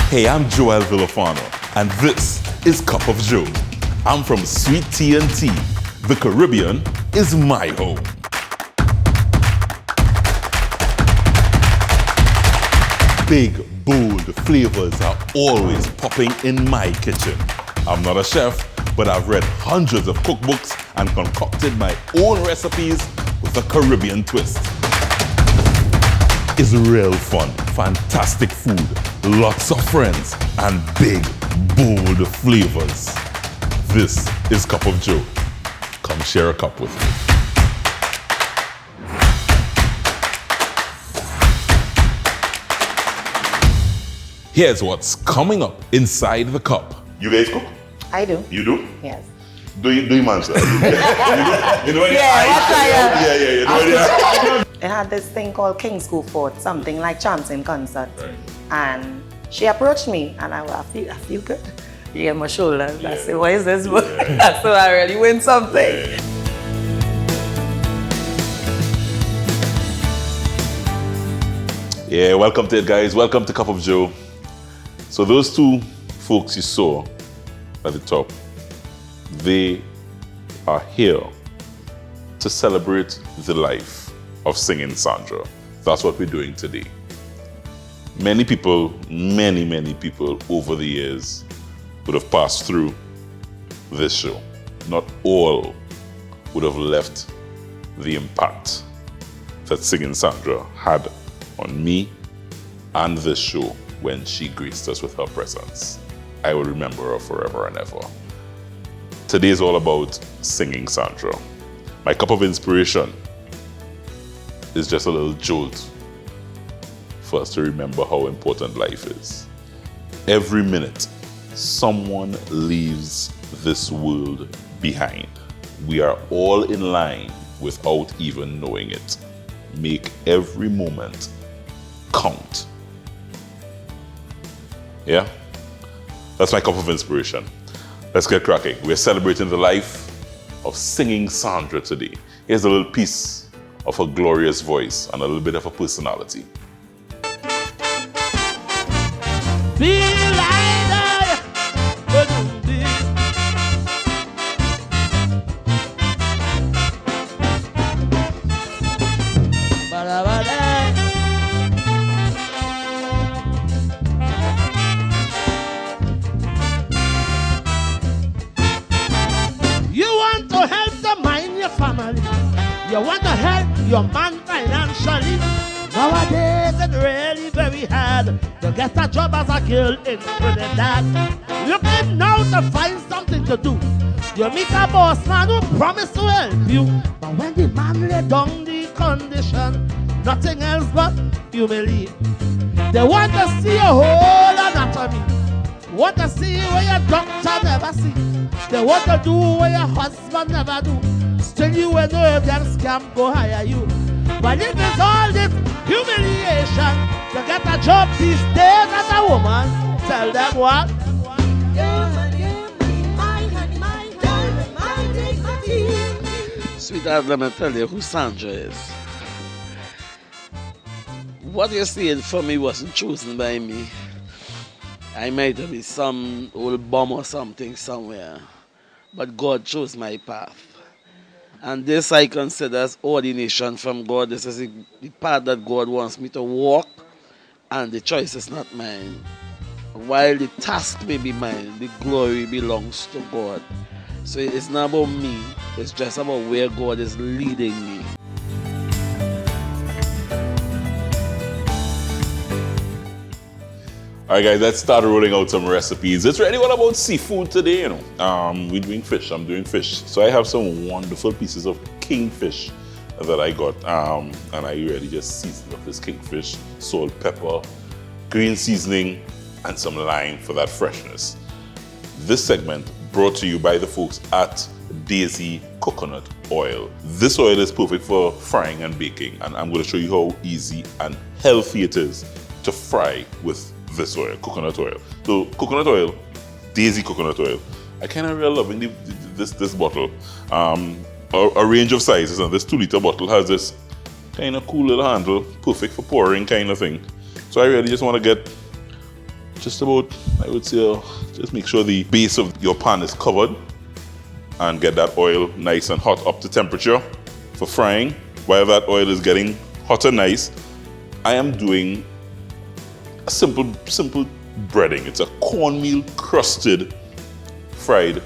Hey, I'm Joel Villafano, and this is Cup of Joe. I'm from Sweet T&T. The Caribbean is my home. Big, bold flavors are always popping in my kitchen. I'm not a chef, but I've read hundreds of cookbooks and concocted my own recipes with a Caribbean twist. It's real fun, fantastic food, lots of friends, and big, bold flavors. This is Cup of Joe. Come share a cup with me. Here's what's coming up inside the cup. You guys cook? I do. You do? Yes. Do you man, sir? You know It had this thing called King's School Fort, something like Champs in Concert. Right. And she approached me and I feel good. Yeah, my shoulders. I said, what is this? So I really win something. Yeah, welcome to it, guys. Welcome to Cup of Joe. So those two folks you saw at the top, they are here to celebrate the life of singing Sandra. That's what we're doing today. Many people over the years would have passed through this show. Not all would have left the impact that singing Sandra had on me and this show when she graced us with her presence. I will remember her forever and ever. Today is all about singing Sandra. My cup of inspiration is just a little jolt for us to remember how important life is. Every minute, someone leaves this world behind. We are all in line without even knowing it. Make every moment count. Yeah? That's my cup of inspiration. Let's get cracking. We're celebrating the life of singing Sandra today. Here's a little piece of her glorious voice and a little bit of her personality. You want to help your man financially. Nowadays it's really very hard to get a job as a girl in Trinidad. Looking now to find something to do. You meet a boss man who promise to help you, but when the man lay down the condition, nothing else but humiliate. They want to see your whole anatomy. Want to see where your doctor never see. They want to do what your husband never do. Still you will know if their scam go hire you. But it is all this humiliation to get a job these days as a woman. Tell them what? Sweetheart, let me tell you who Sandra is. What you're seeing for me wasn't chosen by me. I might be some old bum or something somewhere, but God chose my path. And this I consider as ordination from God. This is the path that God wants me to walk, and the choice is not mine. While the task may be mine, the glory belongs to God. So it's not about me, it's just about where God is leading me. All right, guys, let's start rolling out some recipes. It's really all about seafood today, you know. We're doing fish. I'm doing fish. So I have some wonderful pieces of kingfish that I got, and I really just seasoned up this kingfish, salt, pepper, green seasoning, and some lime for that freshness. This segment brought to you by the folks at Daisy Coconut Oil. This oil is perfect for frying and baking, and I'm going to show you how easy and healthy it is to fry with this oil, coconut oil. So coconut oil, Daisy coconut oil. I kind of really loving this bottle. A range of sizes, and this 2-liter bottle has this kind of cool little handle, perfect for pouring kind of thing. So I really just want to get just about, I would say, just make sure the base of your pan is covered and get that oil nice and hot up to temperature for frying. While that oil is getting hot and nice, I am doing a simple breading. It's a cornmeal crusted fried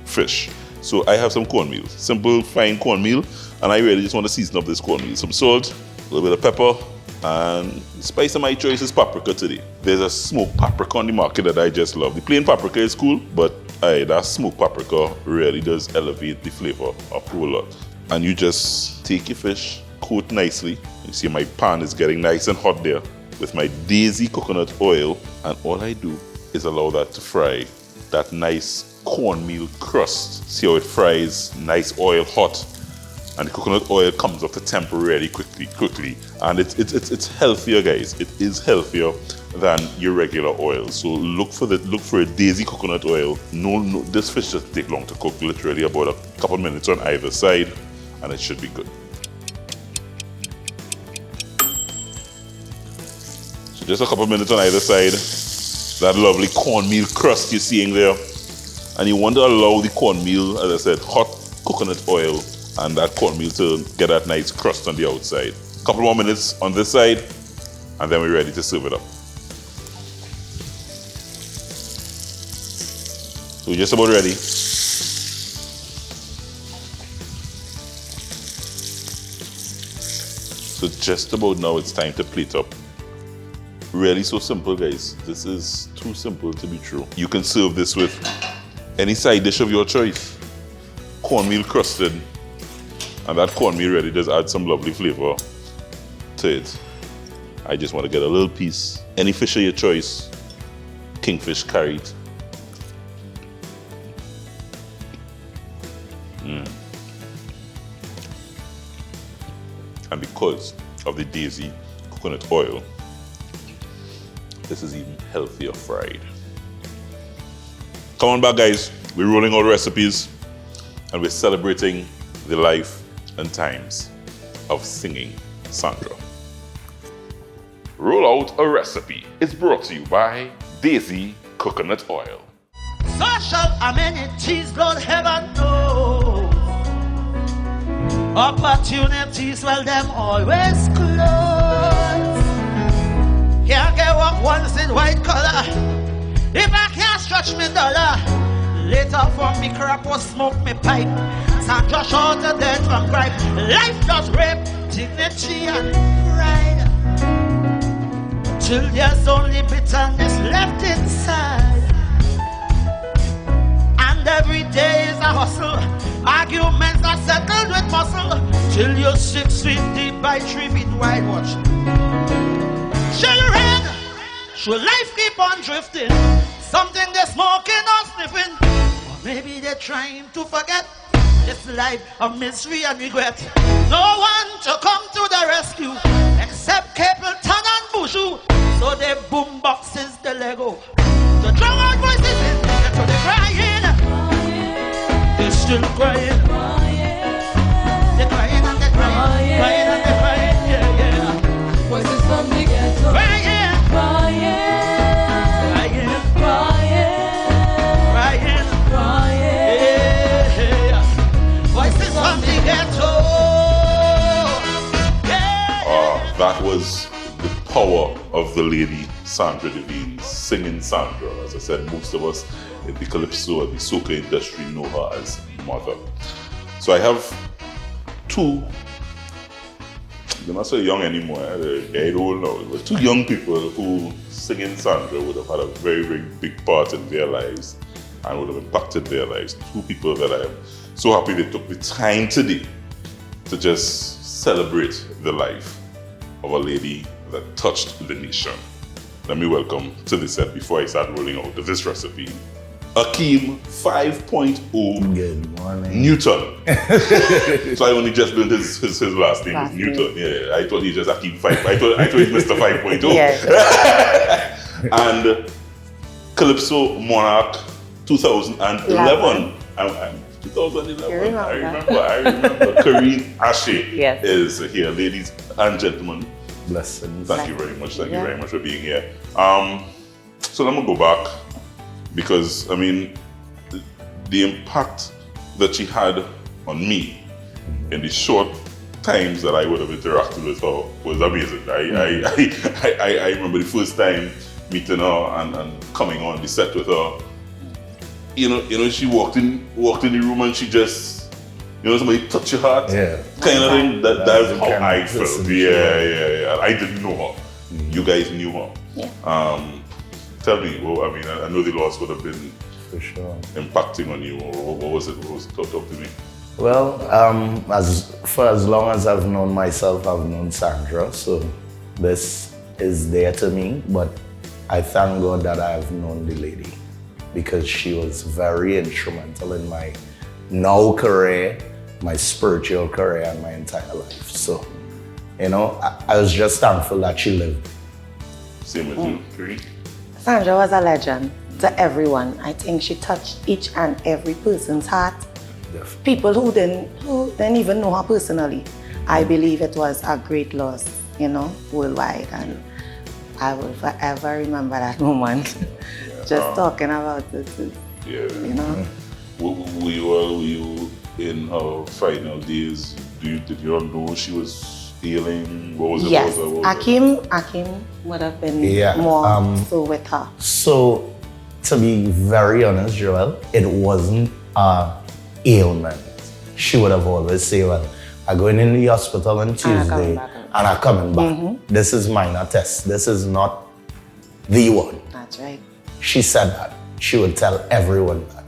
fish. So I have some cornmeal, simple fine cornmeal, and I really just want to season up this cornmeal. Some salt, a little bit of pepper, and the spice of my choice is paprika today. There's a smoked paprika on the market that I just love. The plain paprika is cool, but that smoked paprika really does elevate the flavor a whole lot. And you just take your fish, coat nicely. You see my pan is getting nice and hot there with my Daisy coconut oil, and all I do is allow that to fry, that nice cornmeal crust. See how it fries, nice oil hot, and the coconut oil comes up to temp really quickly. And it's healthier, guys. It is healthier than your regular oil. So look for a Daisy coconut oil. No, this fish doesn't take long to cook, literally about a couple minutes on either side, and it should be good. So just a couple minutes on either side. That lovely cornmeal crust you're seeing there. And you want to allow the cornmeal, as I said, hot coconut oil and that cornmeal to get that nice crust on the outside. A couple more minutes on this side, and then we're ready to serve it up. So we're just about ready. So just about now it's time to plate up. Really so simple, guys. This is too simple to be true. You can serve this with any side dish of your choice. Cornmeal crusted. And that cornmeal really does add some lovely flavor to it. I just want to get a little piece. Any fish of your choice. Kingfish, carrot. And because of the Daisy coconut oil, this is even healthier fried. Come on back, guys. We're rolling out recipes and we're celebrating the life and times of singing Sandra. Roll out a recipe. It's brought to you by Daisy Coconut Oil. Social amenities, Lord heaven knows. Opportunities, well, them always close. Can't get walk once in white collar. If I can't stretch me dollar, later from me crap or smoke me pipe. Sandra shorter dead from gripe. Life does rape dignity and pride, till there's only bitterness left inside. And every day is a hustle. Arguments are settled with muscle, till you're 6 feet deep by 3 feet wide. Watch. Children, should life keep on drifting? Something they're smoking or sniffing, or maybe they're trying to forget this life of misery and regret. No one to come to the rescue except Capleton and Bushu. So they boom boxes the Lego to drown out voices in there, so they're crying. They're still crying. They're crying and they're crying, crying and they're crying. Yeah, yeah. Voices from the ghetto. Crying, Crying, crying, crying, crying. yeah. Voices from the ghetto. Yeah. That was the power of the lady Sandra Devine singing Sandra. As I said, most of us in the calypso and the soca industry know her as mother. So I have two, they're not so young anymore, they're old now, but two young people who singing Sandra would have had a very, very big part in their lives and would have impacted their lives. Two people that I am so happy they took the time today to just celebrate the life of a lady that touched the nation. Let me welcome to the set before I start rolling out this recipe, AKEEM 5.0 Good morning. Newton. So I only just learned his last name is Newton. Yeah, I thought he just AKEEM 5. I thought he was Mr. 5.0. Yes. And Calypso Monarch 2011. 2011. I remember. KARENE ASCHE Yes. is here, ladies and gentlemen. Blessings. Thank you very much. Thank you very much for being here. So let me go back because, I mean, the impact that she had on me in the short times that I would have interacted with her was amazing. I remember the first time meeting her and coming on the set with her. You know, she walked in the room and she just, somebody touch your heart. Yeah. Kind of thing. That's how I of felt. person Yeah. I didn't know her. You guys knew her. Yeah. Tell me, well, I mean, I know the loss would have been For sure. impacting on you. What was it? Talk to me. Well, for as long as I've known myself, I've known Sandra, so this is there to me, but I thank God that I've known the lady because she was very instrumental in my now career, my spiritual career, and my entire life. So, I was just thankful that she lived. Same with you, Karene. Sandra was a legend to everyone. I think she touched each and every person's heart. Definitely. People who didn't even know her personally. I believe it was a great loss, worldwide, and I will forever remember that moment. Just talking about it, Were you in her final days? Did you all know she was ailing? What was it? Yes, What was it? AKEEM would have been more so with her. So, to be very honest, Joel, it wasn't ailment. She would have always said, well, I'm going in the hospital on Tuesday and I'm coming back. This is minor test. This is not the one. That's right. She said that. She would tell everyone that.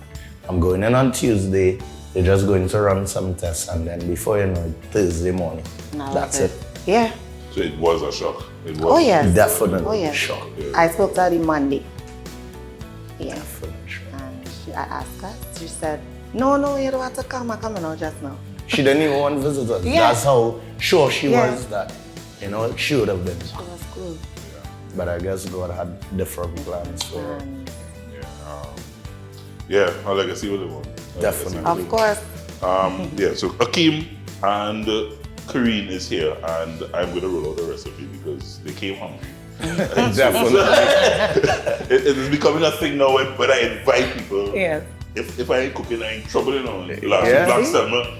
I'm going in on Tuesday. They're just going to run some tests and then before you know it, Thursday morning. That's it. Yeah. So it was a shock. It was. Oh, yes. Definitely shock. Yeah. I spoke to her the Monday. Yeah. Definitely shock. And I asked her, she said, no, you don't have to come. I'm coming out just now. She didn't even want visitors. Yeah. That's how sure she was that, she would have been. It was cool. But I guess God had different plans for her. Yeah, her legacy will live on. Definitely. Of course. So AKEEM and Karene is here, and I'm going to roll out the recipe because they came hungry. Definitely. It is becoming a thing now when I invite people. Yes. If I ain't cooking, I ain't trouble, Yeah. Black Selma,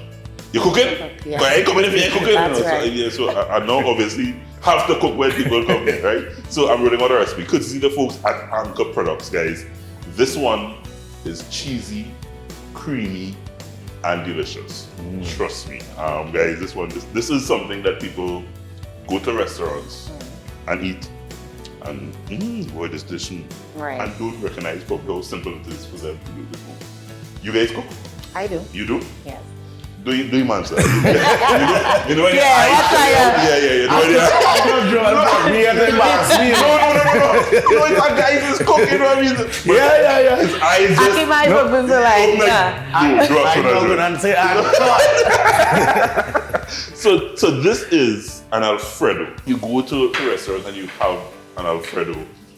you cooking? Yeah. But I ain't coming if you ain't cooking. That's right. So I now obviously have to cook when people come in, right? So I'm rolling out the recipe. Courtesy the folks at Anchor Products, guys. This one is cheesy, creamy, and delicious. Trust me, guys. This is something that people go to restaurants and eat, and boy, this dish, Right. and don't recognize probably how simple it is for them to do this. You guys cook? I do. You do? Yes. Do you man, sir? you know when your Yeah, eyes- what's that? Yeah. You know when your No, it's a guy who's cooking, you know what I mean? But Yeah. his eyes I just... keep my open to like, yeah. I know and say, So this is an Alfredo. You go to a restaurant and you have an Alfredo,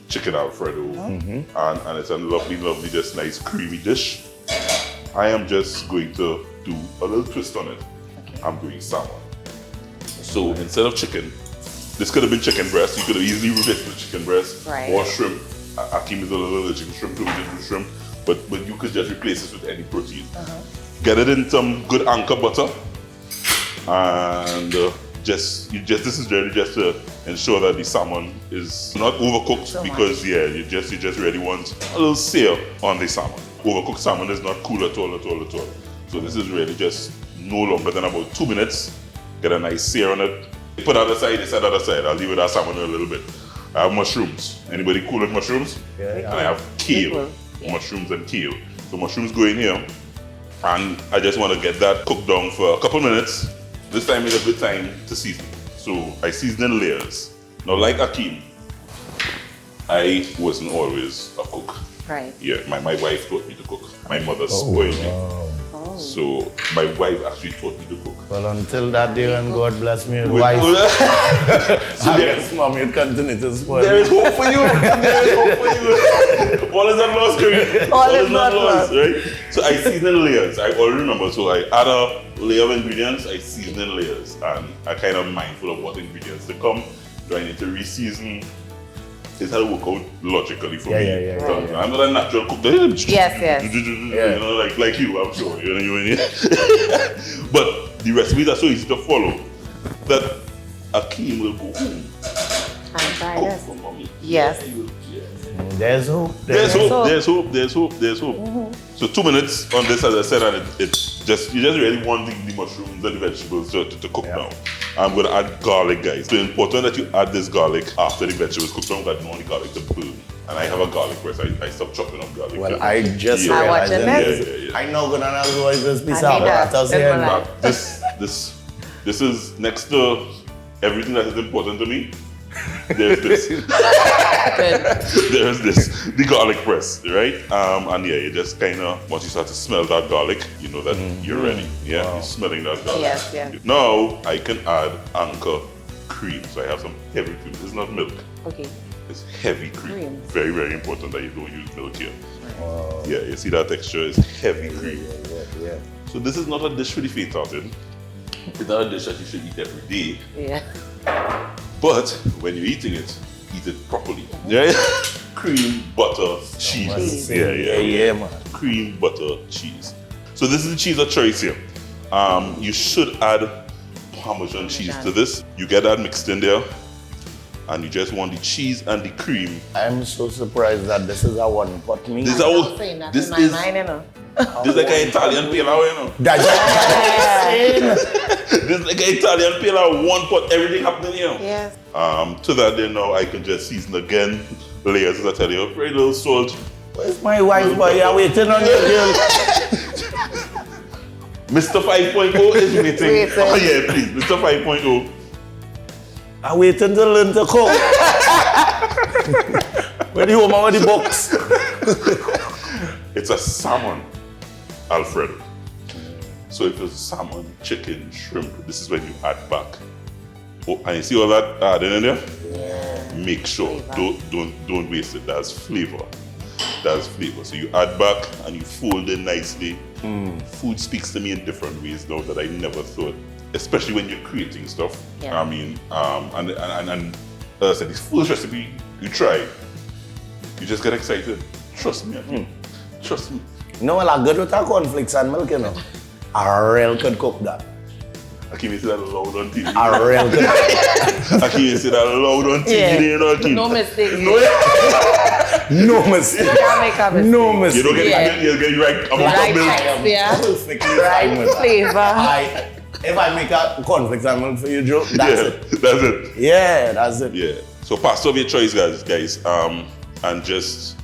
chicken Alfredo, and it's a lovely, just nice creamy dish. I am just going to do a little twist on it. Okay. I'm doing salmon. So instead of chicken, this could have been chicken breast. You could have easily replaced it with chicken breast Right. or shrimp. AKEEM is a little allergic to shrimp, so we didn't do shrimp. But you could just replace this with any protein. Get it in some good Anchor butter, and this is really just to ensure that the salmon is not overcooked So because you just really want a little sear on the salmon. Overcooked salmon is not cool at all. So this is really just no longer than about 2 minutes. Get a nice sear on it. Put other side, this other side. I'll leave it that salmon in a little bit. I have mushrooms. Anybody cool with mushrooms? Yeah. And I have kale. Yeah. Mushrooms and kale. So mushrooms go in here. And I just want to get that cooked down for a couple minutes. This time is a good time to season. So I season in layers. Now like AKEEM, I wasn't always a cook. Right. Yeah, my wife taught me to cook. My mother spoiled me. Oh. So my wife actually taught me to cook. Well, until that day when God bless me with With- wife, so I there, guess mommy would continue to spoil there me. is hope for you. There is hope for you. All is not lost, Karene. All is not right? So I season in layers. I already remember. So I add a layer of ingredients. I season in layers, and I kind of mindful of what ingredients to come. Do I need to re-season? it had to work out logically for Yeah, me. yeah, yeah, So, yeah. I'm not a natural cook. Yes, yes. You know, like you, I'm sure. You know. But the recipes are so easy to follow that AKEEM will go home. And try Cook this. for mommy. Yes. There's hope. There's hope. hope. There's hope. There's hope. There's hope. So 2 minutes on this, as I said, and you just really want the mushrooms and the vegetables to cook now. I'm gonna add garlic, guys. So it's important that you add this garlic after the vegetables cook down, because I don't want the garlic to burn. And I have a garlic press. I stopped chopping up garlic. Well, I just Yeah. realized watching that this. I know gonna know who is this piece I of need that. art. That's my life. This is next to everything that is important to me. There's this. Good. There's this, the garlic press, right? And yeah, you just kind of, once you start to smell that garlic, you know that you're ready. Yeah, Wow. you're smelling that garlic. Yes, yes. Now I can add Anchor cream. So I have some heavy cream. It's not milk. Okay. It's heavy cream. Cream. Very, very important that you don't use milk here. Wow. Yeah, you see that texture is heavy cream. Yeah. So this is not a dish for the faint-hearted. It's not a dish that you should eat every day. Yeah. But when you're eating it, eat it properly. Yeah. Cream, butter, cheese. Yeah, man. Cream, butter, cheese. So this is the cheese of choice here. You should add Parmesan cheese to this. You get that mixed in there, and you just want the cheese and the cream. I'm so surprised that this is a one pot meal. This is I our- was saying that this in my is- mind, you know. This is like an Italian pilau, you know. That's This is like an Italian pilau, one pot, everything happening here. Yes. To that then now I can just season again. Layers, as I tell you, very little salt. Where's my wife, boy? You're waiting on your girl. Mr. 5.0 is waiting. Waiting. Oh yeah, please, Mr. 5.0. I'm waiting to learn to cook. Where the woman with the box? It's a salmon Alfredo. So if it's salmon, chicken, shrimp, this is when you add back. Oh, and you see all that added in there? Yeah. Make sure, Flavor. don't waste it. That's flavor. That's flavor. So you add back and you fold it nicely. Food speaks to me in different ways now that I never thought, especially when you're creating stuff. Yeah. I mean, and as I said, this food recipe you try, you just get excited. Trust me. Trust me. You know what I good with our cornflakes and milk, you know? A real could cook that. AKEEM say that loud on TV. A real could. AKEEM say that loud on TV. Yeah. You know, AKEEM. No mistakes. No mistake. Can't make a mistake. No mistake. You don't get Yeah. you get right amount Right of milk. text, yeah. Perfectly fine Right with that. flavor. If I make a cornflakes and milk for you, Joe, that's it. That's it. Yeah, that's it. Yeah. So pasta of your choice, guys. And just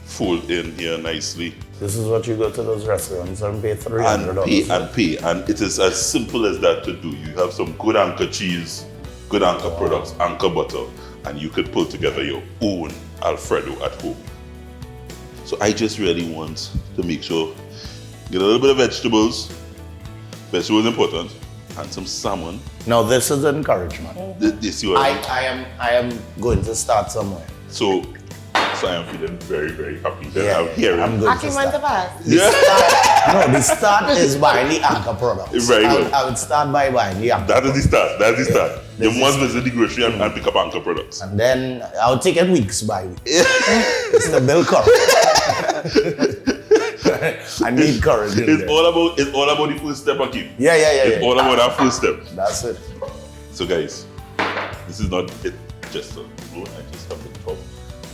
fold in here nicely. This is what you go to those restaurants and pay And $300. pay. And it is as simple as that to do. You have some good Anchor cheese, good Anchor products, Anchor butter, and you could pull together your own Alfredo at home. So I just really want to make sure, get a little bit of vegetables. Vegetables important. And some salmon. Now this is encouragement. This you are. I am going to start somewhere. So I am feeling very, very happy that Yeah, I'm hearing. I'm going to AKEEM went to start. pass. Yeah. No, the start is buying the Anchor products. Very good. I would start by buying the Anchor. That is the start. That's the start. This You must visit the grocery and pick up Anchor products. And then I'll take it weeks by week. It's the bill curve. I need courage. in It's there. all about the first step, AKEEM. Yeah. It's all about that first step. That's it. So guys, this is not it just a roll. I just have the top.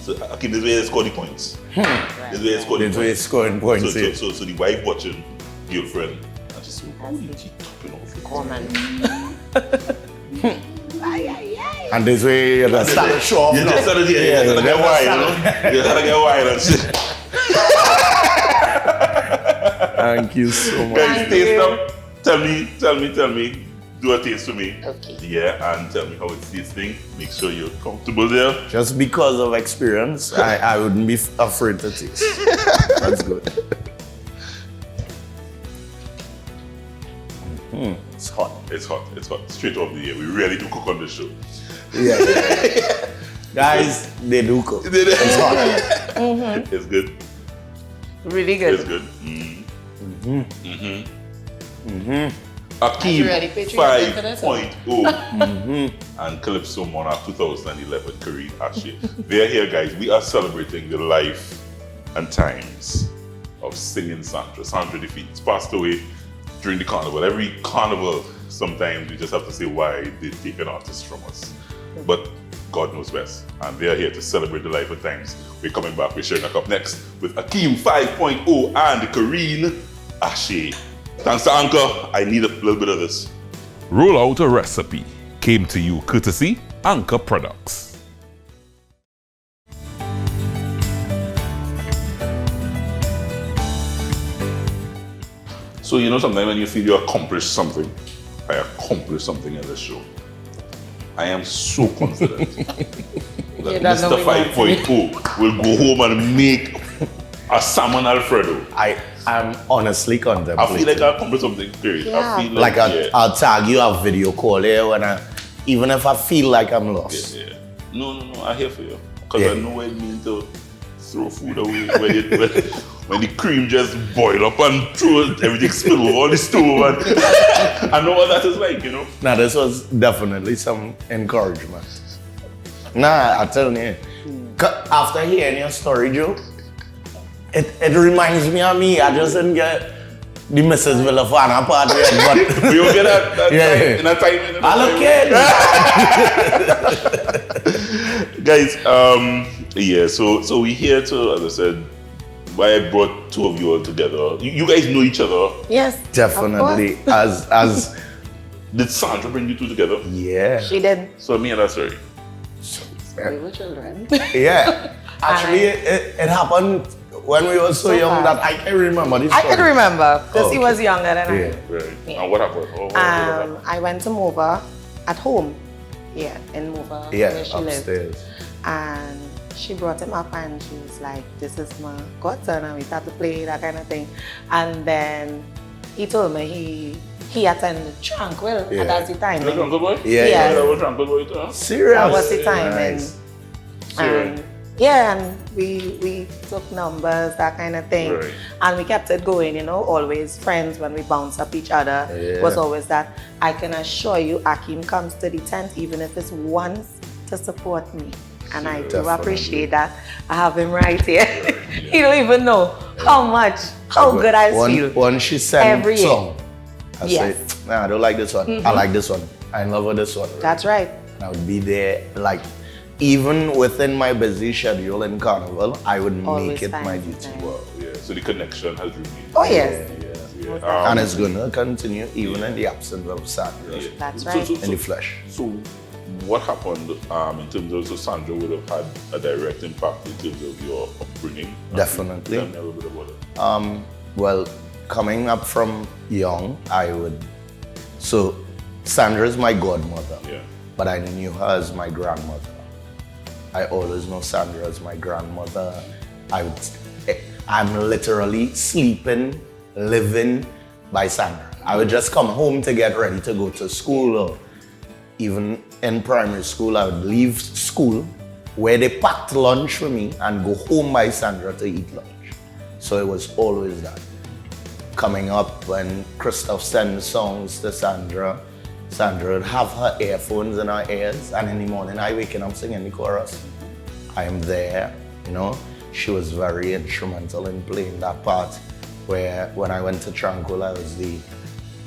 So AKEEM, this way I score the points. This way I score the This way points. scoring points here. So the wife watching, girlfriend, and she's so, how did she topping off? Come on. And this way you just start to show off. You now. just started here. Yeah, You just started to get you wild. You started to get wild and shit. Thank you so much. Guys, taste them. Tell me. Do a taste for me. Okay. Yeah, and tell me how it's tasting. Make sure you're comfortable there. Just because of experience, I wouldn't be afraid to taste. That's good. It's hot. It's hot. Straight off the air. We really do cook on this show. Yeah. Guys, they do cook. It's hot. It's good. Really It's good. good. AKEEM really patriotic for this one. 5.0 and Calypso Monarch 2011 KARENE ASCHE. They're here, guys. We are celebrating the life and times of singing Sandra. Sandra Defeats passed away during the carnival. Every carnival, sometimes we just have to say why they take an artist from us. But God knows best. And they are here to celebrate the life and times. We're coming back. We're sharing a cup next with AKEEM 5.0 and KARENE ASCHE. Thanks to Anchor. I need a little bit of this. Roll Out a Recipe came to you courtesy Anchor Products. So you know sometimes when you feel you accomplished something, I accomplished something in this show. I am so confident that Mr. 5.0 will go home and make a Salmon Alfredo. I am honestly contemplating. I feel like I accomplished something great. Yeah. I feel Like yeah. I'll tag you a video call here when even if I feel like I'm lost. Yeah. No, I'm here for you. Because Yeah. I know what it means to throw food away when the cream just boil up and everything spill over on the stove. And I know what that is like, you know. Now this was definitely some encouragement. Nah, I tell you, after hearing your story, Joe, it reminds me of me. I just didn't get the Mrs. Villafana part yet, but We will get that Yeah. in a time. I look Guys, yeah, so we're here to, as I said, why I brought two of you all together. You guys know each other. Yes. definitely Of course. as Did Sandra bring you two together? yeah. She did. So me and that story. We were children. Yeah. Actually, it happened when we were so young fast. that I can't remember this I story. can remember because Oh, he okay. was younger than Yeah. Right. Yeah. And what happened? What happened? I went to Mova at home. Yeah, in Mova, Yeah, where she lived. upstairs. And she brought him up and she was like, this is my godson, and we started to play, that kind of thing. And then he told me he attended Tranquil, Yeah. and that's the time. You know Uncle Boy? Yeah, Yes. That was Uncle Boy too, huh? Serious. That was the time. Nice. And yeah, and we took numbers, that kind of thing. Right. And we kept it going, you know, always friends when we bounce up each other. Yeah. Was always that. I can assure you, AKEEM comes to the tent, even if it's once, to support me. And I do Definitely. appreciate that. I have him right here. He don't even know how much, how good I feel. When she sang every year. song, I Yes. said, nah, I don't like this one. I like this one. I love her this one. That's right. And I would be there, like, even within my busy schedule in Carnival, I would Always make it find my the duty. time. Wow, yeah. So the connection has remained. Oh, yes. Yeah. And it's gonna continue even in the absence of Sandra Yeah. That's right. in the flesh. So what happened in terms of, so Sandra would have had a direct impact in terms of your upbringing? Definitely. Tell me a little bit about it. Well, coming up from young, so Sandra's my godmother, Yeah. but I knew her as my grandmother. I always know Sandra as my grandmother. I'm literally sleeping, living by Sandra. I would just come home to get ready to go to school, or even in primary school, I would leave school where they packed lunch for me and go home by Sandra to eat lunch. So it was always that. Coming up, when Christoph sends songs to Sandra, Sandra would have her earphones in her ears, and in the morning I waking up singing the chorus. I am there, you know. She was very instrumental in playing that part, where when I went to Tranquil, I was the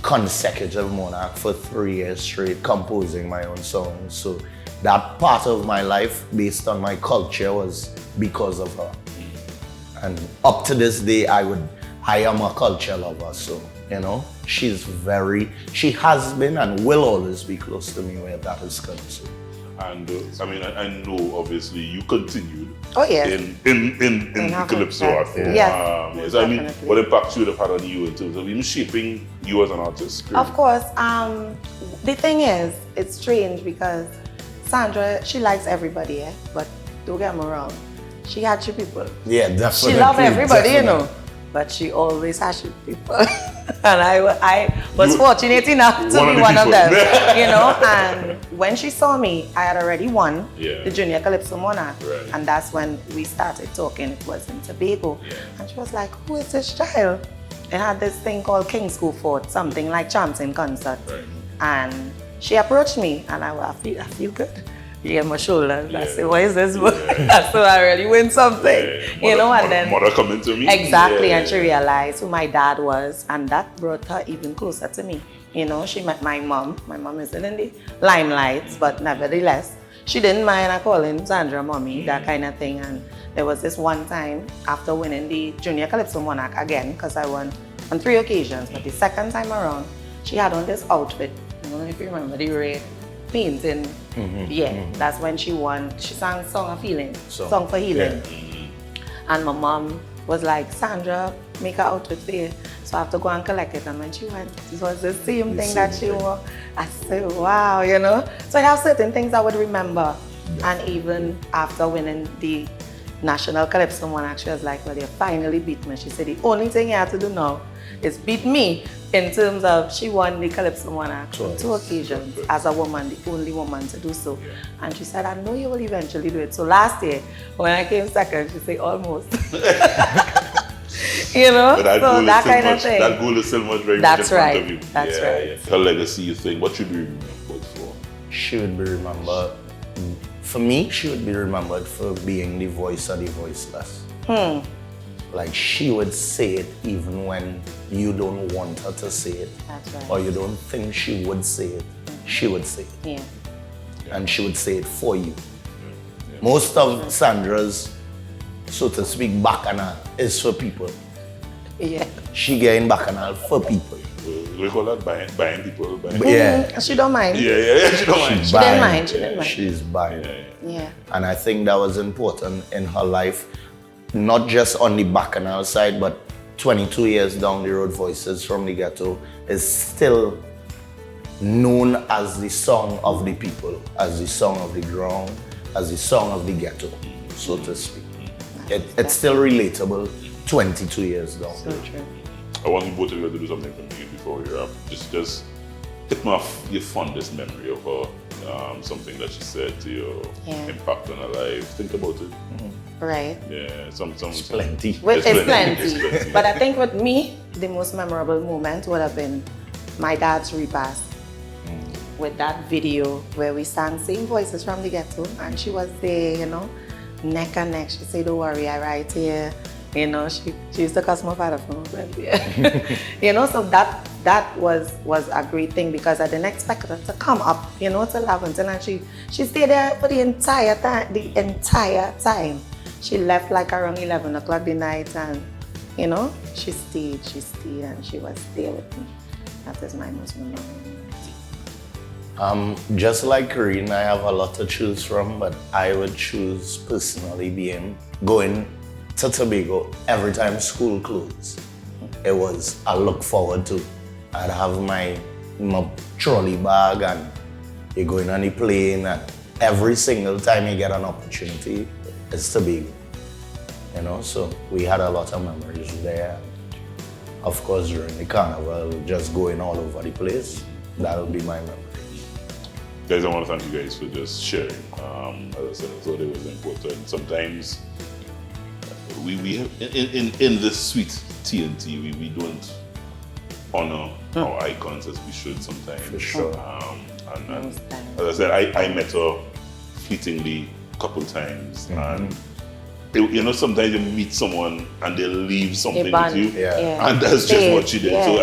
consecutive monarch for 3 years straight, composing my own songs. So that part of my life, based on my culture, was because of her. And up to this day, I am a culture lover, so, you know, she has been and will always be close to me where that is concerned. And I mean, I know obviously you continued Oh, yes. in her Calypso footsteps. art form. Yes, Yes, I mean, definitely. what impact you would have had on you in terms of even shaping you as an artist? Of course. The thing is, it's strange because Sandra, she likes everybody, but don't get me wrong, she had you people. Yeah, definitely. She loved everybody, you definitely. know, but she always had you people. And I was fortunate enough to One of be the one of people. them, you know. And when she saw me, I had already won Yeah. the Junior Calypso Monarch. Right. And that's when we started talking. It was in Tobago. Yeah. And she was like, who is this child? it had this thing called King's School Fort, something like Champs in Concert. Right. And she approached me, and I feel good. Yeah, my shoulders. I said, what is this? So I really win something, you know, and then mother coming to me. exactly, and she realized who my dad was, and that brought her even closer to me. You know, she met my mom. My mom isn't in the limelight, but nevertheless, she didn't mind I calling Sandra mommy, that kind of thing. And there was this one time after winning the Junior Calypso Monarch again, because I won on 3 occasions, but the second time around, she had on this outfit. I don't know if you remember the red painting. That's when she won. She sang Song of Healing, Song for Healing. And my mom was like, Sandra, make an outfit for you. So I have to go and collect it. And when she went, it was the same thing that she wore. I said, wow, you know. So I have certain things I would remember. And even after winning the National Calypso Monarch, she was like, well, you finally beat me. She said, the only thing you have to do now is beat me in terms of she won the Calypso Monarch on 2 occasions as a woman, the only woman to do so. And she said, I know you will eventually do it. So last year, when I came second, she said, almost. You know, so that kind of thing. That goal is still much very much in front of you. That's right. Yeah. Her legacy, you think, what should be remembered for? She would be remembered, for me, she would be remembered for being the voice of the voiceless. Like she would say it even when you don't want her to say it. That's right. Or you don't think she would say it, she would say it. Yeah. And she would say it for you. Most of Sandra's, so to speak, bacchanal is for people. Yeah. She getting bacchanal for people. We call that buying people. Buying. Yeah. She don't mind. Yeah. She don't mind. She didn't mind. She didn't mind. She's buying. Yeah. And I think that was important in her life, not just on the bacchanal side, but 22 years down the road, Voices from the Ghetto is still known as the song of the people, as the song of the ground, as the song of the ghetto, so to speak. It's still relatable 22 years down. So true. I want you both of you to do something for me before we wrap. Just hit me off your fondest memory of her, something that she said to you, impact on her life. Think about it. Right. Yeah, some Plenty. Well, it's plenty. It's plenty. But I think with me, the most memorable moment would have been my dad's repast. With that video where we sang Sing Voices from the Ghetto, and she was there, you know, neck and neck. She said, don't worry, I right here. You know, she used to cuss my father for my friend. Yeah. You know, so that was a great thing because I didn't expect her to come up, you know, to Lavington, and she stayed there for the entire time. She left like around 11 o'clock the night, and you know, she stayed and she was there with me. That is my most memorable moment. Just like Karene, I have a lot to choose from, but I would choose personally going to Tobago every time school closed. It was a look forward to. I'd have my trolley bag and you're going on the plane, and every single time you get an opportunity, it's Tobago. You know, so we had a lot of memories there. Of course, during the Carnival, just going all over the place, that'll be my memory. Guys, I want to thank you guys for just sharing. As I said, I thought it was important. Sometimes we have, in this sweet TNT, we don't honor our icons as we should sometimes. For sure. And as I said, I met her fleetingly a couple times, and you know, sometimes you meet someone and they leave something with you, and that's just what she did. Yeah. So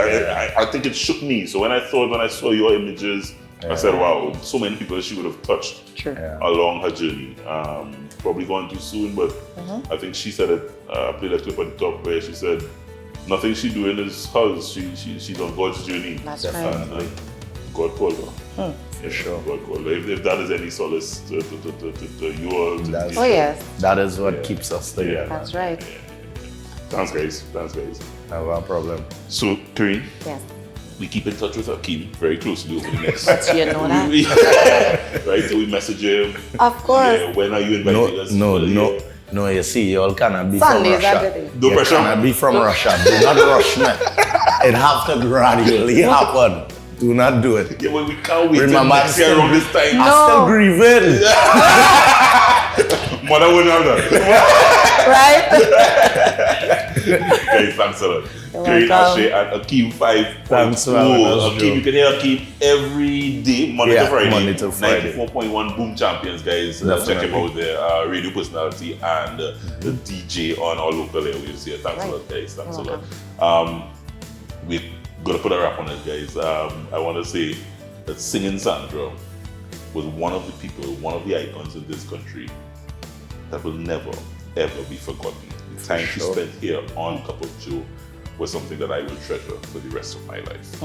I think it shook me. So when I saw your images, I said, wow, so many people she would have touched along her journey. Probably gone too soon, but I think she said it, played a clip at the top where she said, nothing she doing is hers. She's on God's journey. That's and, right. God called her. For sure. God called her. If that is any solace to you all. Oh yes. That is what keeps us together. That's right. Thanks guys. Never a problem. So, Karene, Yes. we keep in touch with AKEEM very closely over the next. But you know that. Right? So we message him. Of course. Yeah, when are you inviting us? No, you see, you all cannot be Sundays from are Russia. good. No You pressure. cannot be from Russia. Do not rush me. It have to gradually happen. Do not do it. Yeah, but we can't wait Remember, till next year around this time. I'm still grieving. Mother will know that. Right? Guys, thanks a lot. You're Karene welcome. Asche and AKEEM 5.0. Thanks for having us, AKEEM, Joe. you can hear AKEEM every day, Monday Yeah, to Friday. Monday to Friday. 94.1 Boom Champions, guys. Check him out there. Radio personality and the DJ on our local airwaves here. Thanks a lot, guys. Thanks a You're lot. We're going to put a wrap on it, guys. I want to say that Singing Sandra was one of the people, one of the icons in this country that will never, ever be forgotten. The time she spent here on Cup of Joe was something that I will treasure for the rest of my life.